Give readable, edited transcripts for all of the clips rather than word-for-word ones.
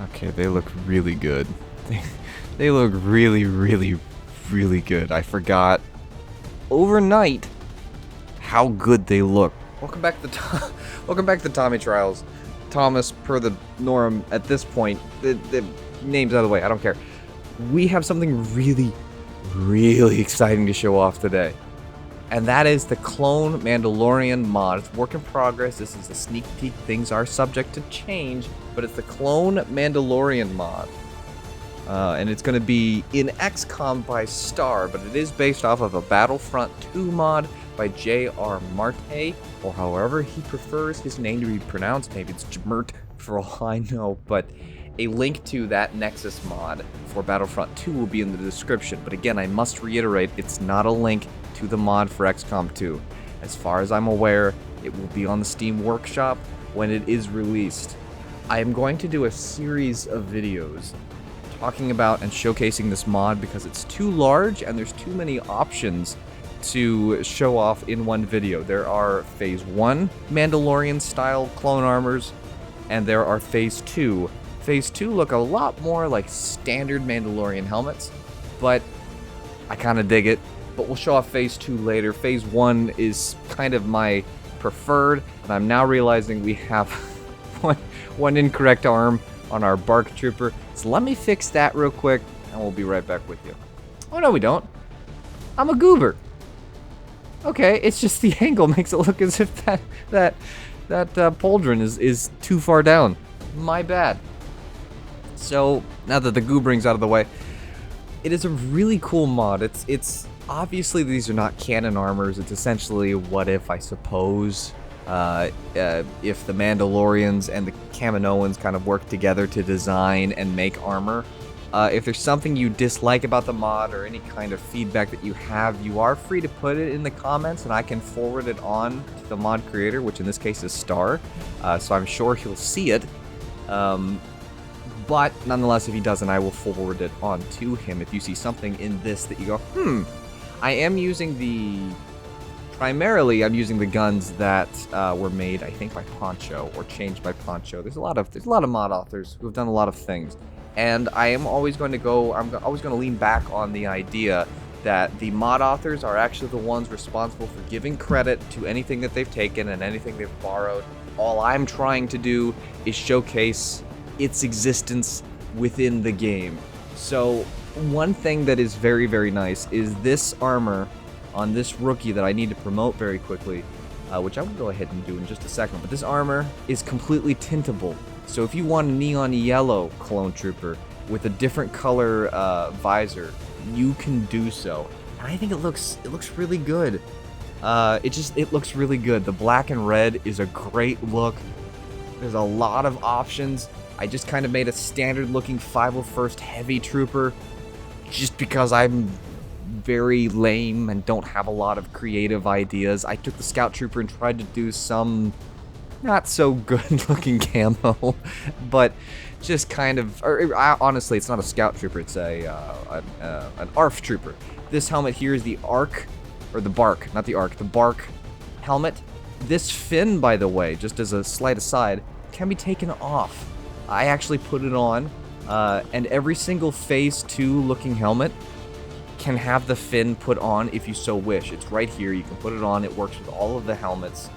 Okay, they look really good. They look really, really, really good. I forgot overnight how good they look. Welcome back to welcome back to Tommy Trials. Thomas, per the norm at this point, the name's out of the way. I don't care. We have something really, really exciting to show off today. And that is the Clone Mandalorian mod. It's work in progress. This is a sneak peek. Things are subject to change, but it's the Clone Mandalorian mod. And it's going to be in XCOM by Star, but it is based off of a Battlefront 2 mod by J.R. Marte, or however he prefers his name to be pronounced. Maybe it's Jmert, for all I know, but a link to that Nexus mod for Battlefront 2 will be in the description. But again, I must reiterate, it's not a link to the mod for XCOM 2. As far as I'm aware, it will be on the Steam Workshop when it is released. I am going to do a series of videos talking about and showcasing this mod because it's too large and there's too many options to show off in one video. There are Phase 1 Mandalorian style clone armors, and there are Phase 2. Phase 2 look a lot more like standard Mandalorian helmets, but I kind of dig it. But we'll show off Phase 2 later. Phase 1 is kind of my preferred, and I'm now realizing we have one incorrect arm on our Bark Trooper. So let me fix that real quick, and we'll be right back with you. Oh, no, we don't. I'm a goober. Okay, it's just the angle makes it look as if that pauldron is too far down. My bad. So, now that the goobering's out of the way, it is a really cool mod. It's obviously these are not canon armors. It's essentially what if, I suppose, if the Mandalorians and the Kaminoans kind of work together to design and make armor. If there's something you dislike about the mod or any kind of feedback that you have, you are free to put it in the comments and I can forward it on to the mod creator, which in this case is Star. So I'm sure he'll see it. But nonetheless, if he doesn't, I will forward it on to him. If you see something in this that you go, I am using primarily I'm using the guns that were made, I think, by Poncho or changed by Poncho. There's a lot of mod authors who have done a lot of things. And I am always going to I'm always going to lean back on the idea that the mod authors are actually the ones responsible for giving credit to anything that they've taken and anything they've borrowed. All I'm trying to do is showcase its existence within the game. So one thing that is very, very nice is this armor on this rookie that I need to promote very quickly, which I will go ahead and do in just a second. But this armor is completely tintable. So if you want a neon yellow clone trooper with a different color visor, you can do so. And I think it looks really good. It looks really good. The black and red is a great look. There's a lot of options. I just kind of made a standard looking 501st heavy trooper just because I'm very lame and don't have a lot of creative ideas. I took the scout trooper and tried to do some not so good looking camo, but just kind of, honestly, it's not a scout trooper, it's an ARF trooper. This helmet here is the ARC, or the Bark, not the ARC, the Bark helmet. This fin, by the way, just as a slight aside, can be taken off. I actually put it on, and every single Phase 2 looking helmet can have the fin put on if you so wish. It's right here, you can put it on, it works with all of the helmets.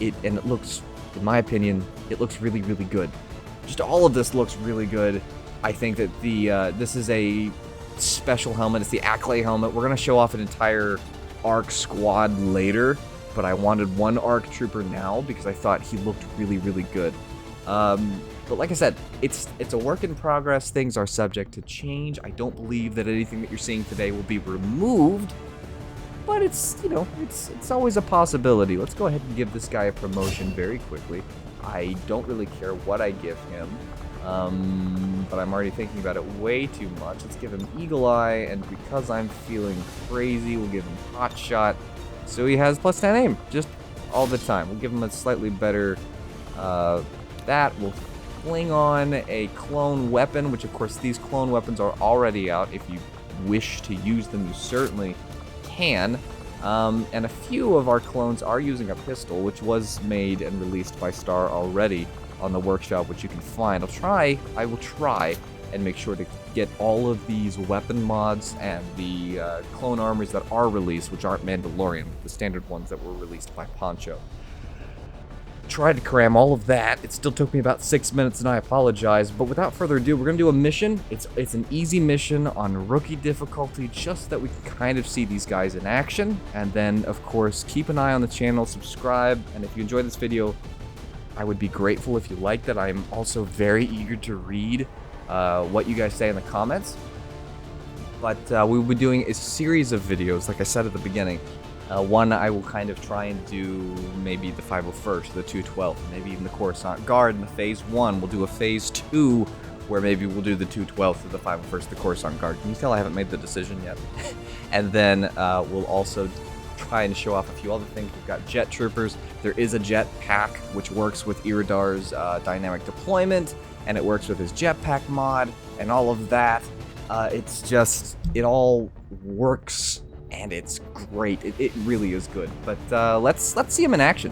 And it looks, in my opinion, it looks really, really good. Just all of this looks really good. I think that this is a special helmet. It's the Acklay helmet. We're going to show off an entire ARC squad later, but I wanted one ARC trooper now because I thought he looked really, really good. But like I said, it's a work in progress. Things are subject to change. I don't believe that anything that you're seeing today will be removed. But it's, it's always a possibility. Let's go ahead and give this guy a promotion very quickly. I don't really care what I give him, but I'm already thinking about it way too much. Let's give him Eagle Eye, and because I'm feeling crazy, we'll give him Hot Shot, so he has +10 aim, just all the time. We'll give him a slightly better, we'll fling on a clone weapon, which of course these clone weapons are already out. If you wish to use them, you certainly can. And a few of our clones are using a pistol, which was made and released by Star already. on the workshop, which you can find. I will try and make sure to get all of these weapon mods and the clone armors that are released, which aren't Mandalorian, the standard ones that were released by Poncho. Tried to cram all of that. It still took me about 6 minutes, and I apologize. But without further ado, we're gonna do a mission. It's an easy mission on rookie difficulty, just that we can kind of see these guys in action. And then, of course, keep an eye on the channel, subscribe, and if you enjoyed this video, I would be grateful if you liked it. I'm also very eager to read what you guys say in the comments. But we will be doing a series of videos, like I said at the beginning. One I will kind of try and do maybe the 501st, the 212th, maybe even the Coruscant Guard in the Phase 1. We'll do a Phase 2 where maybe we'll do the 212th or the 501st, the Coruscant Guard. Can you tell I haven't made the decision yet? And then we'll also try and show off a few other things. We've got jet troopers. There is a jet pack which works with Iradar's dynamic deployment, and it works with his jetpack mod and all of that. It's just, it all works. And it's great. It really is good. But let's see him in action.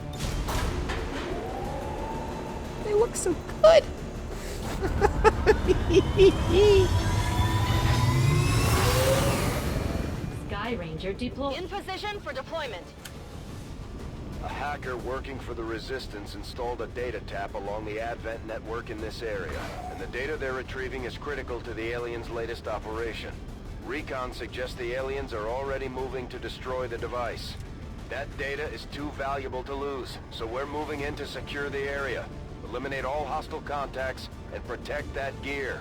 They look so good. Sky Ranger deploy. In position for deployment. A hacker working for the Resistance installed a data tap along the Advent network in this area, and the data they're retrieving is critical to the aliens' latest operation. Recon suggests the aliens are already moving to destroy the device. That data is too valuable to lose, so we're moving in to secure the area, eliminate all hostile contacts, and protect that gear.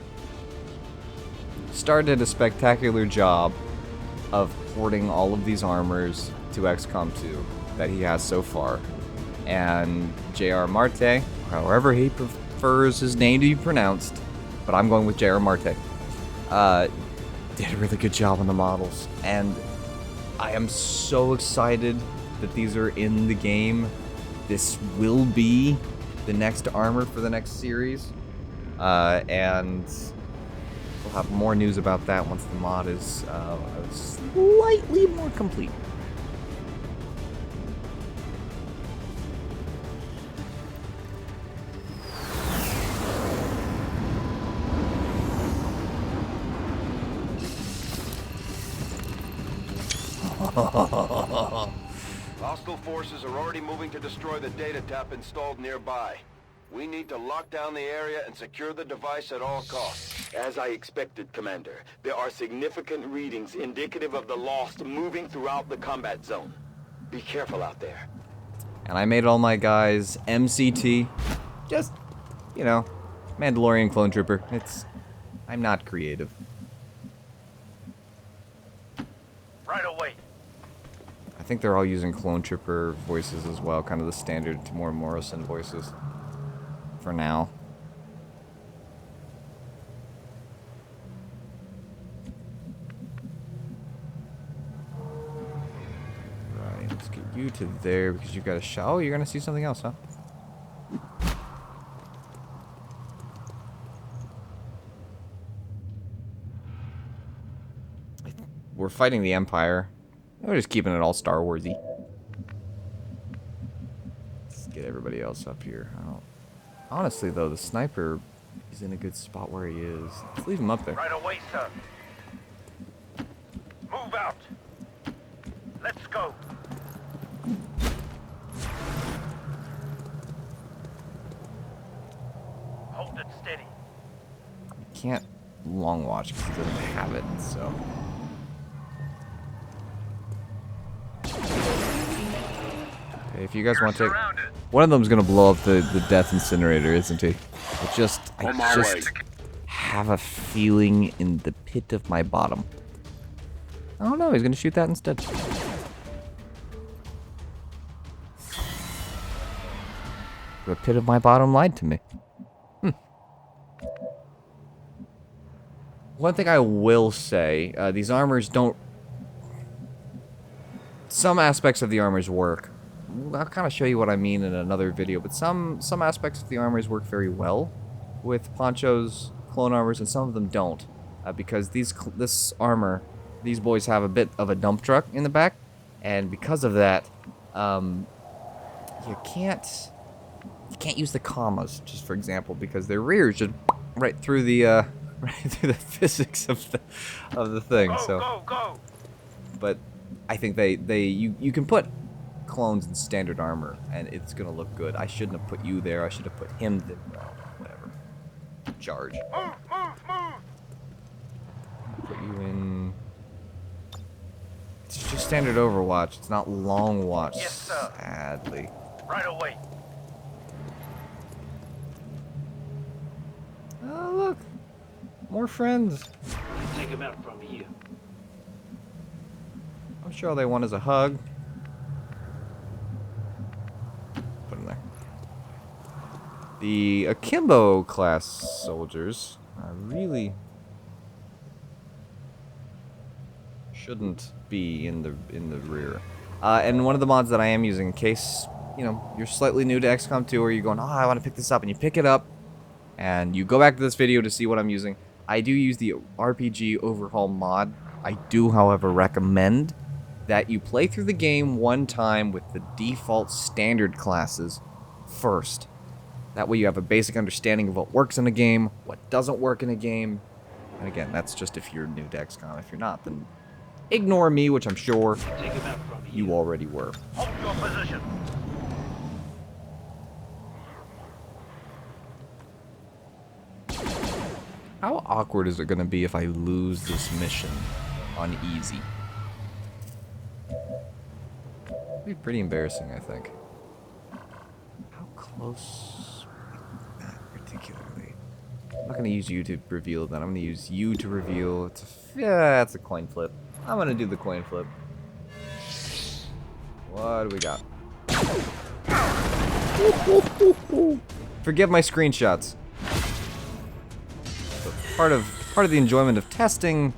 Started a spectacular job of porting all of these armors to XCOM 2 that he has so far. And J.R. Marte, however he prefers his name to be pronounced, but I'm going with J.R. Marte, did a really good job on the models, and I am so excited that these are in the game. This will be the next armor for the next series, and we'll have more news about that once the mod is slightly more complete. Hostile forces are already moving to destroy the data tap installed nearby. We need to lock down the area and secure the device at all costs. As I expected, Commander, there are significant readings indicative of the Lost moving throughout the combat zone. Be careful out there. And I made all my guys MCT. Just, you know, Mandalorian clone trooper. I'm not creative. Right away. I think they're all using clone trooper voices as well, kind of the standard Tamora Morrison voices for now. Right, let's get you to there because you got a shot. Oh, you're gonna see something else, huh? We're fighting the Empire. We're just keeping it all Star Warsy. Let's get everybody else up here. Honestly, though, the sniper is in a good spot where he is. Let's leave him up there. Right away, sir. Move out. Let's go. Hold it steady. Can't long watch because he doesn't have it, so. Okay, if you guys want to take, one of them's gonna blow up the death incinerator, isn't he? I just have a feeling in the pit of my bottom. I don't know. He's gonna shoot that instead. The pit of my bottom lied to me. One thing I will say, these armors don't... Some aspects of the armors work. I'll kind of show you what I mean in another video, but some aspects of the armors work very well with Poncho's clone armors, and some of them don't. Because this armor, these boys have a bit of a dump truck in the back, and because of that, you can't You can't use the commas, just for example, because their rear is just right through the right through the physics of the thing. So, Go! but I think you can put clones in standard armor, and it's gonna look good. I shouldn't have put you there. I should have put him there. Whatever. Charge. Move! Put you in. It's just standard Overwatch. It's not Long Watch. Yes, sir. Sadly. Right away. Oh look, more friends. Take him out from here. I'm sure all they want is a hug. Put him there. The Akimbo class soldiers really shouldn't be in the rear. And one of the mods that I am using, in case you're slightly new to XCOM 2, or you're going, I want to pick this up, and you pick it up, and you go back to this video to see what I'm using. I do use the RPG overhaul mod. I do, however, recommend that you play through the game one time with the default standard classes first. That way you have a basic understanding of what works in a game, what doesn't work in a game. And again, that's just if you're new to XCOM. If you're not, then ignore me, which I'm sure Take him out from here. you already were. Hold your position. How awkward is it going to be if I lose this mission on easy? It'd be pretty embarrassing, I think. How close? Not particularly. I'm not going to use you to reveal that. I'm going to use you to reveal. It's a coin flip. I'm going to do the coin flip. What do we got? Forgive my screenshots. Part of the enjoyment of testing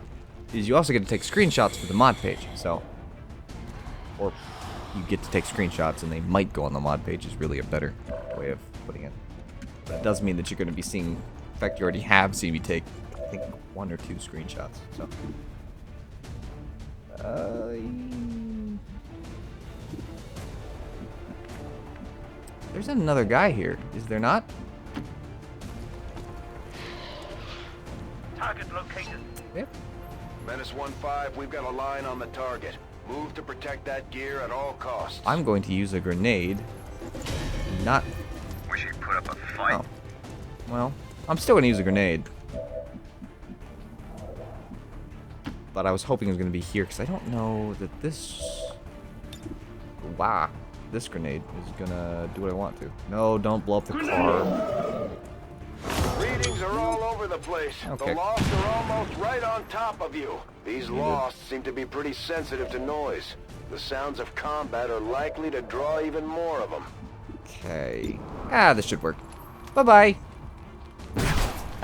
is you also get to take screenshots for the mod page. So, or you get to take screenshots and they might go on the mod page is really a better way of putting it. But it does mean that you're going to be seeing. In fact, you already have seen me take, I think, 1 or 2 screenshots. So, there's another guy here, is there not? Target located. Yep. Menace 1-5, we've got a line on the target. Move to protect that gear at all costs. I'm going to use a grenade. Not. Wish he'd put up a fight. Oh. Well, I'm still going to use a grenade. But I was hoping it was going to be here, because I don't know that this. Wow. This grenade is going to do what I want to. No, don't blow up the car. Readings are all over the place. Okay. The lost are almost right on top of you. These lost seem to be pretty sensitive to noise. The sounds of combat are likely to draw even more of them. Okay. This should work. Bye-bye.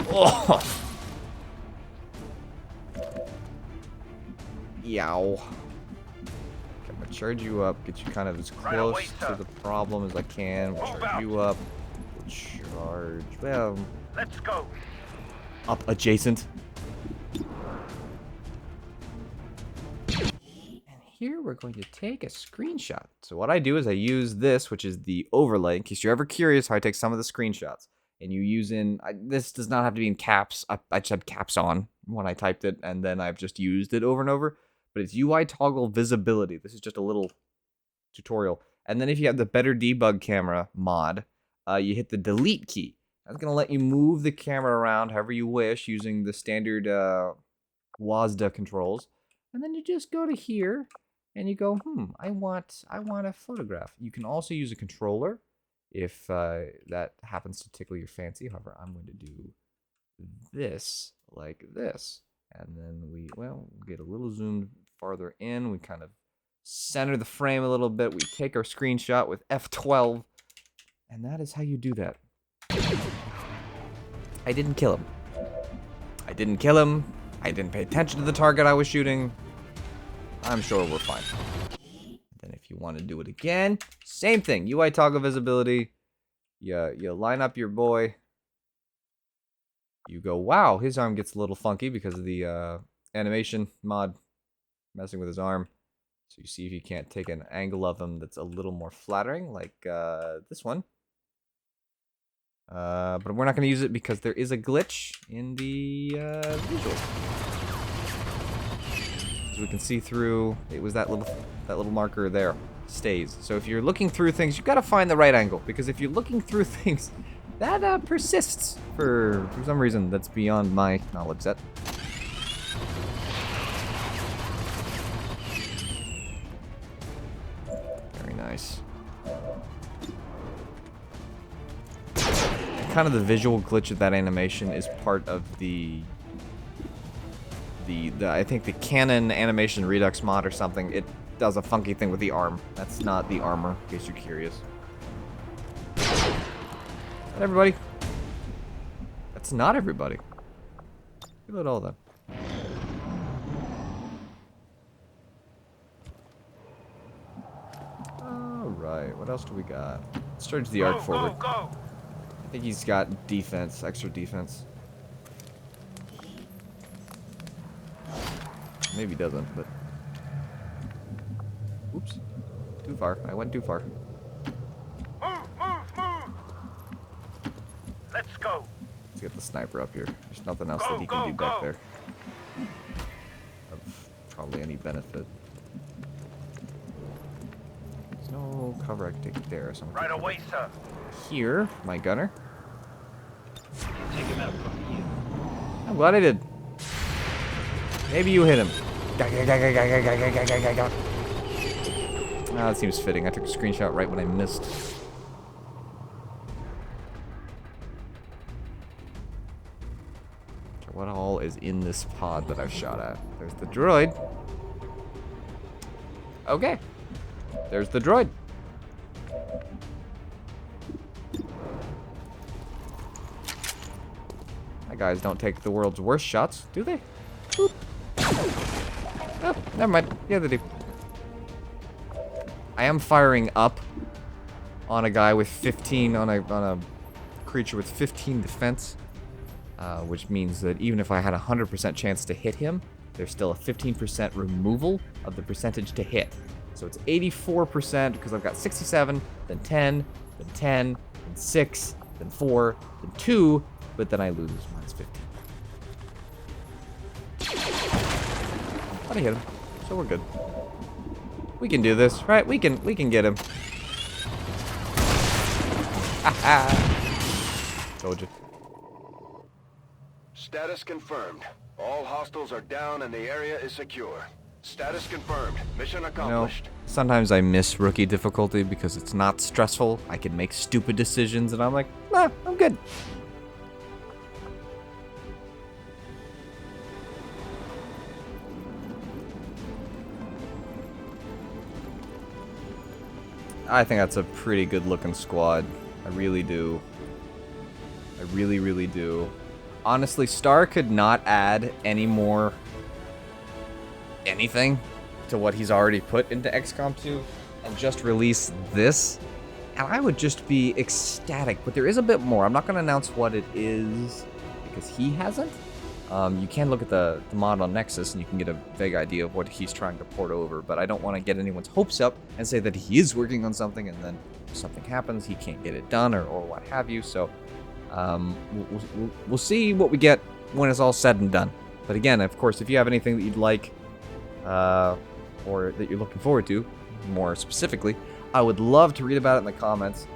Oh. Yow. Okay, I'm gonna charge you up, get you kind of as Right close away, to sir. the problem as I can. We'll Move charge out. you up. We'll charge. Well, Let's go. up adjacent. And here we're going to take a screenshot. So what I do is I use this, which is the overlay, in case you're ever curious how I take some of the screenshots. And you use this does not have to be in caps. I just had caps on when I typed it, and then I've just used it over and over. But it's UI toggle visibility. This is just a little tutorial. And then if you have the better debug camera mod, you hit the delete key. That's going to let you move the camera around however you wish using the standard WASD controls. And then you just go to here and you go, I want a photograph. You can also use a controller if that happens to tickle your fancy. However, I'm going to do this like this. And then we'll get a little zoomed farther in. We kind of center the frame a little bit. We take our screenshot with F12. And that is how you do that. I didn't kill him. I didn't pay attention to the target I was shooting. I'm sure we're fine. Then if you want to do it again, same thing. UI toggle visibility. You line up your boy. You go, wow, his arm gets a little funky because of the animation mod messing with his arm. So you see if you can't take an angle of him that's a little more flattering, like this one. But we're not going to use it because there is a glitch in the visuals. As we can see through, it was that little marker there. Stays. So if you're looking through things, you've got to find the right angle. Because if you're looking through things, that persists for some reason that's beyond my knowledge set. Very nice. Kind of the visual glitch of that animation is part of the I think the Canon animation Redux mod or something. It does a funky thing with the arm. That's not the armor, in case you're curious. Is that everybody? That's not everybody. Give it all then. Alright, what else do we got? Let's charge the arc forward. Go! I think he's got defense, extra defense. Maybe he doesn't, but... Oops. Too far. I went too far. Move! Let's go. Let's get the sniper up here. There's nothing else that he can do back there. Of probably any benefit. There's no cover I can take there, so I'm Right away, sir. here, my gunner. Take him out from you. I'm glad I did. Maybe you hit him. Ah, that seems fitting. I took a screenshot right when I missed. What all is in this pod that I've shot at? There's the droid. Okay. There's the droid. My guys don't take the world's worst shots, do they? Boop. Oh, never mind. Yeah, they do. I am firing up on a guy with 15, on a creature with 15 defense, which means that even if I had a 100% chance to hit him, there's still a 15% removal of the percentage to hit. So it's 84% because I've got 67, then 10, then 10, then 6, then 4, then 2, but then I lose minus 15. But I hit him, so we're good. We can do this, right? We can get him. Told you. Status confirmed. All hostiles are down and the area is secure. Status confirmed. Mission You know, accomplished. sometimes I miss rookie difficulty because it's not stressful. I can make stupid decisions and I'm like, nah, I'm good. I think that's a pretty good looking squad. I really do. I really, really do. Honestly, Star could not add any more anything to what he's already put into XCOM 2 and just release this, and I would just be ecstatic. But there is a bit more. I'm not going to announce what it is because he hasn't. You can look at the mod on Nexus and you can get a vague idea of what he's trying to port over, but I don't want to get anyone's hopes up and say that he is working on something and then something happens, he can't get it done or what have you. So we'll see what we get when it's all said and done. But again, of course, if you have anything that you'd like or that you're looking forward to, more specifically, I would love to read about it in the comments.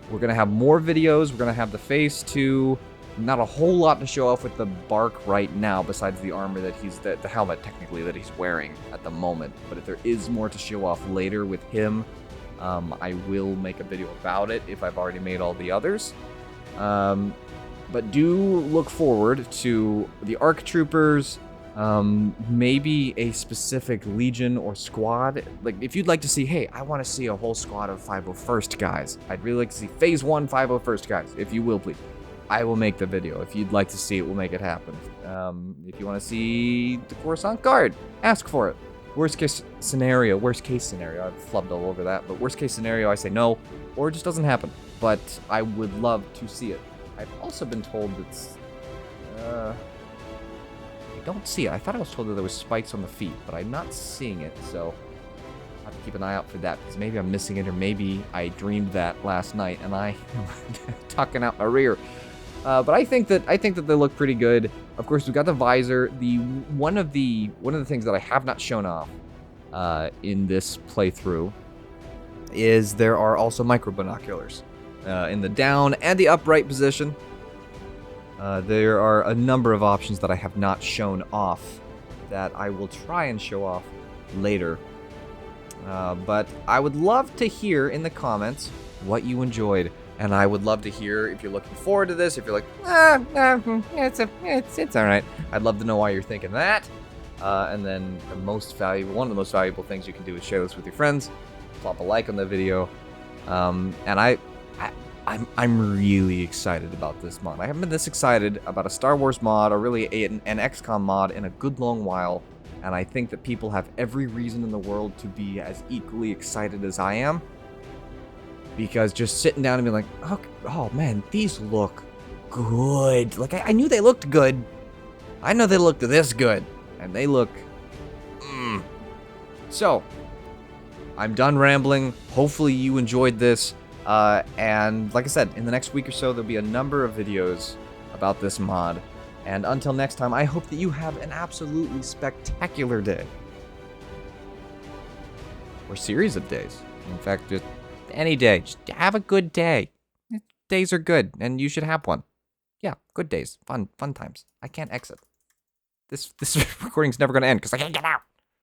We're going to have more videos. We're going to have the Phase 2. Not a whole lot to show off with the bark right now, besides the armor that he's, the helmet technically that he's wearing at the moment. But if there is more to show off later with him, I will make a video about it if I've already made all the others. But do look forward to the ARC Troopers, maybe a specific Legion or squad. Like, if you'd like to see, hey, I want to see a whole squad of 501st guys. I'd really like to see Phase 1 501st guys, if you will, please. I will make the video. If you'd like to see it, we'll make it happen. If you want to see the Coruscant Guard, ask for it. Worst case scenario, I've flubbed all over that, but worst case scenario, I say no, or it just doesn't happen. But I would love to see it. I've also been told it's, I don't see it. I thought I was told that there was spikes on the feet, but I'm not seeing it, so I'll have keep an eye out for that, because maybe I'm missing it, or maybe I dreamed that last night and I am tucking out my rear. But I think that they look pretty good. Of course, we've got the visor. One of the things that I have not shown off in this playthrough is there are also micro binoculars in the down and the upright position. There are a number of options that I have not shown off that I will try and show off later. But I would love to hear in the comments what you enjoyed. And I would love to hear if you're looking forward to this, if you're like, it's all right. I'd love to know why you're thinking that. And then one of the most valuable things you can do is share this with your friends. Plop a like on the video. And I'm really excited about this mod. I haven't been this excited about a Star Wars mod, or really an XCOM mod, in a good long while. And I think that people have every reason in the world to be as equally excited as I am. Because just sitting down and being like, oh man, these look good. Like, I knew they looked good. I know they looked this good. And they look... So, I'm done rambling. Hopefully you enjoyed this. And like I said, in the next week or so, there'll be a number of videos about this mod. And until next time, I hope that you have an absolutely spectacular day. Or series of days. In fact, just any day. Just have a good day. Days are good, and you should have one. Yeah, good days. Fun times. I can't exit. This recording's never going to end because I can't get out.